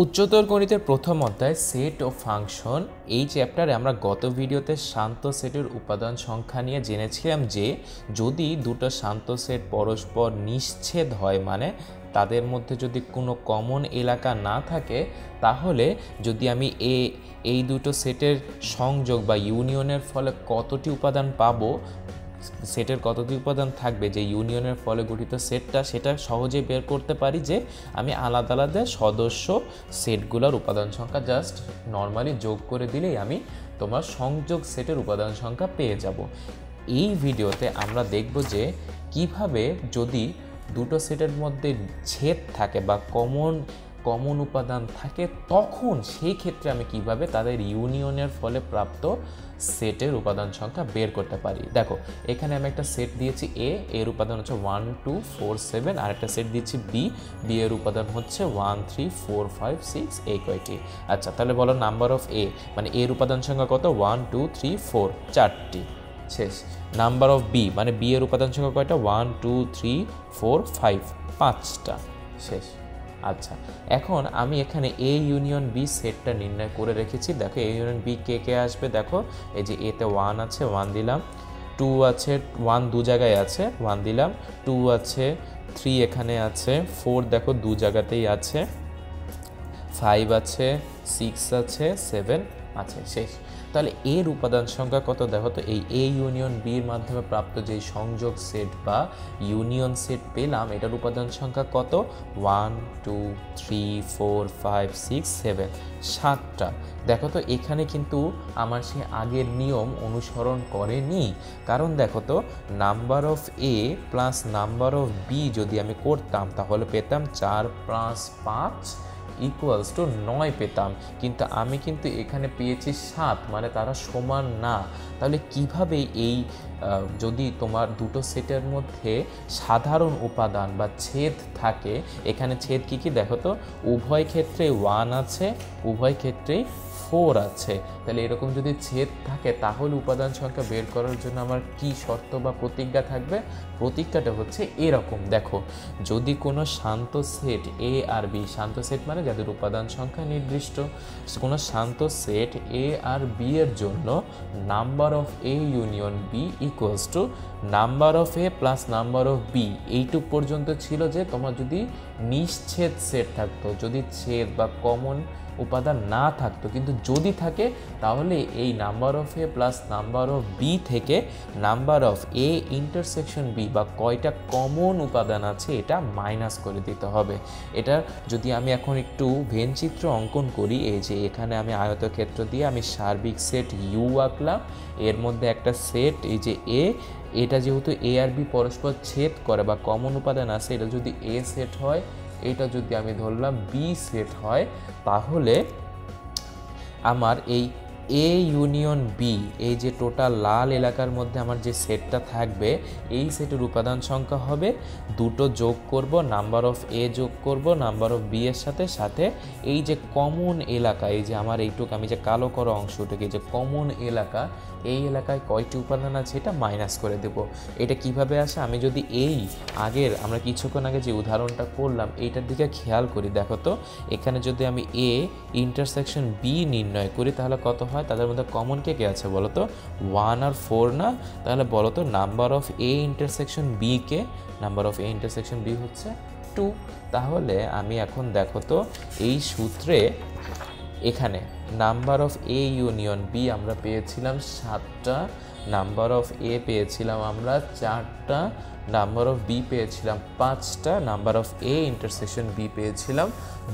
উচ্চতর গণিতের প্রথম অধ্যায় সেট ও ফাংশন এই চ্যাপ্টারে আমরা গত ভিডিওতে শান্ত সেটের উপাদান সংখ্যা নিয়ে জেনেছিলাম যে যদি দুটো শান্ত সেট পরস্পর নিশ্ছেদ হয় মানে তাদের মধ্যে যদি কোনো কমন এলাকা না থাকে তাহলে যদি আমি এই দুটো সেটের সংযোগ বা ইউনিয়নের ফলে কতটি উপাদান পাবো, সেটের কতটি উপাদান থাকবে যে ইউনিয়নের ফলে গঠিত সেটটা, সেটা সহজে বের করতে পারি যে আমি আলাদা আলাদা সদস্য সেটগুলোর উপাদান সংখ্যা জাস্ট নর্মালি যোগ করে দিলেই আমি তোমার সংযোগ সেটের উপাদান সংখ্যা পেয়ে যাব। এই ভিডিওতে আমরা দেখব যে কিভাবে যদি দুটো সেটের মধ্যে ছেদ থাকে বা কমন উপাদান থাকে তখন সেই ক্ষেত্রে আমি কিভাবে তাদের ইউনিয়নের ফলে প্রাপ্ত সেটের উপাদান সংখ্যা বের করতে পারি। দেখো এখানে আমি একটা সেট দিয়েছি এর উপাদান হচ্ছে 1 2 4 7, আর একটা সেট দিয়েছি বি এর উপাদান হচ্ছে 1 3 4 5 6, এই কয়টি। আচ্ছা তাহলে বলো নাম্বার অফ মানে এর উপাদান সংখ্যা কত? 1 2 3 4, 4টি। শেষ। নাম্বার অফ বি মানে বি এর উপাদান সংখ্যা কয়টা? 1 2 3 4 5, 5টা। শেষ। আচ্ছা এখন আমি এখানে এ ইউনিয়ন বি সেটটা নির্ণয় করে রেখেছি। দেখো এ ইউনিয়ন বি কে কে আসবে, দেখো এই যে এতে 1 আছে 1 দিলাম, 2 আছে 1 দু জায়গায় আছে 1 দিলাম, 2 আছে 3 এখানে আছে, 4 দেখো দু জায়গাতেই আছে, 5 আছে 6 আছে 7 আছে। শেষ। তাহলে এর উপাদান সংখ্যা কত? দেখো তো এই এ ইউনিয়ন বির মাধ্যমে প্রাপ্ত যে সংযোগ সেট বা ইউনিয়ন সেট পেলাম এটার উপাদান সংখ্যা কত? 1 2 3 4 5 6 7, 7টা। দেখো তো এখানে কিন্তু আমার সে আগের নিয়ম অনুসরণ করেনি, কারণ দেখো তো number of A plus number of B যদি আমি করতাম তাহলে পেতাম 4 + 5 ইকুয়ালস টু 9 পেতাম, কিন্তু আমি কিন্তু এখানে পেয়েছি 7, মানে তারা সমান না। তাহলে কিভাবে এই যদি তোমার দুটো সেটের মধ্যে সাধারণ উপাদান বা ছেদ থাকে, এখানে ছেদ কি কি দেখো তো, উভয় ক্ষেত্রে 1 আছে, উভয় ক্ষেত্রেই 4 আছে। তাহলে এরকম যদি ছেদ থাকে তাহলে উপাদান সংখ্যা বের করার জন্য আমার কি শর্ত বা প্রতিজ্ঞা থাকবে? প্রতিজ্ঞাটা হচ্ছে এরকম। দেখো যদি কোনো শান্ত সেট এ আর বি, শান্ত সেট মানে যাদের উপাদান সংখ্যা নির্দিষ্ট, কোনো শান্ত সেট এ আর বি এর জন্য number of A union B equals to number of A plus number of B. এইটুক পর্যন্ত ছিল যে তোমার যদি নিশ্ছেদ সেট থাকতো, যদি ছেদ বা কমন উপাদান না থাকতো, কিন্তু যদি থাকে তাহলে এই number of A plus number of B থেকে number of A intersection B বা কয়টা কমন উপাদান আছে এটা মাইনাস করে দিতে হবে। এটা যদি আমি এখন একটু ভেনচিত্র অঙ্কন করি, এই যে এখানে আমি আয়তক্ষেত্র দিয়ে আমি সার্বিক সেট ইউ আঁকলাম, এর মধ্যে একটা সেট এই যে এটা যেহেতু এ আর বি পরস্পর ছেদ করে বা কমন উপাদান আছে, এটা যদি এ সেট হয়, এটা যদি আমি ধরলাম বি সেট হয়, তাহলে আমার এই এ ইউনিয়ন বি, এই যে টোটাল লাল এলাকার মধ্যে আমার যে সেটটা থাকবে এই সেটের উপাদান সংখ্যা হবে দুটো যোগ করব, নাম্বার অফ এ যোগ করব নাম্বার অফ বি এর সাথে সাথে এই যে কমন এলাকা, এই যে আমার এইটুকু আমি যে কালো করা অংশটাকে যে কমন এলাকা, এই এলাকায় কয়টি উপাদান আছে এটা মাইনাস করে দেব। এটা কিভাবে আসে? আমি যদি এই আগের আমরা কিছুক্ষণ আগে যে উদাহরণটা করলাম এইটার দিকে খেয়াল করি, দেখো তো এখানে যদি আমি এ ইন্টারসেকশন বি নির্ণয় করি তাহলে কত হয়? তাদের মধ্যে কমন কে কে আছে বলো তো? 1 আর 4 না? তাহলে বলো তো number of A intersection B কে? Number of A intersection B হচ্ছে 2। তাহলে আমি এখন দেখো তো এই সূত্রে এখানে number of A union B আমরা পেয়েছিলাম 7টা, নাম্বার অফ এ পেয়েছিলাম আমরা 4টা, নাম্বার অফ বি পেয়েছিলাম 5টা, number of A intersection B পেয়েছিলাম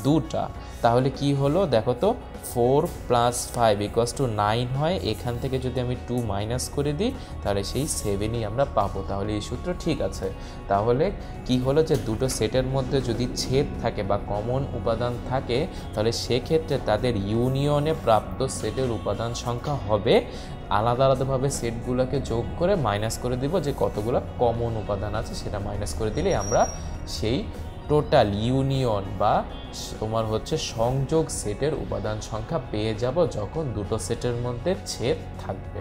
2টা। তাহলে কি হলো দেখো তো, 4 + 5 = 9 হয়। এখান থেকে যদি আমি 2 মাইনাস করে দিই তাহলে সেই 7ই আমরা পাবো। তাহলে এই সূত্র ঠিক আছে। তাহলে কি হলো যে দুটো সেটের মধ্যে যদি ছেদ থাকে বা কমন উপাদান থাকে তাহলে সেক্ষেত্রে তাদের ইউনিয়নে প্রাপ্ত সেটের উপাদান সংখ্যা হবে আলাদা আলাদাভাবে সেটগুলোকে যোগ করে মাইনাস করে দিব, যে কতগুলো কমন উপাদান আছে সেটা মাইনাস করে দিলে আমরা সেই টোটাল ইউনিয়ন বা তোমার হচ্ছে সংযোগ সেটের উপাদান সংখ্যা পেয়ে যাব যখন দুটো সেটের মধ্যে ছেদ থাকবে।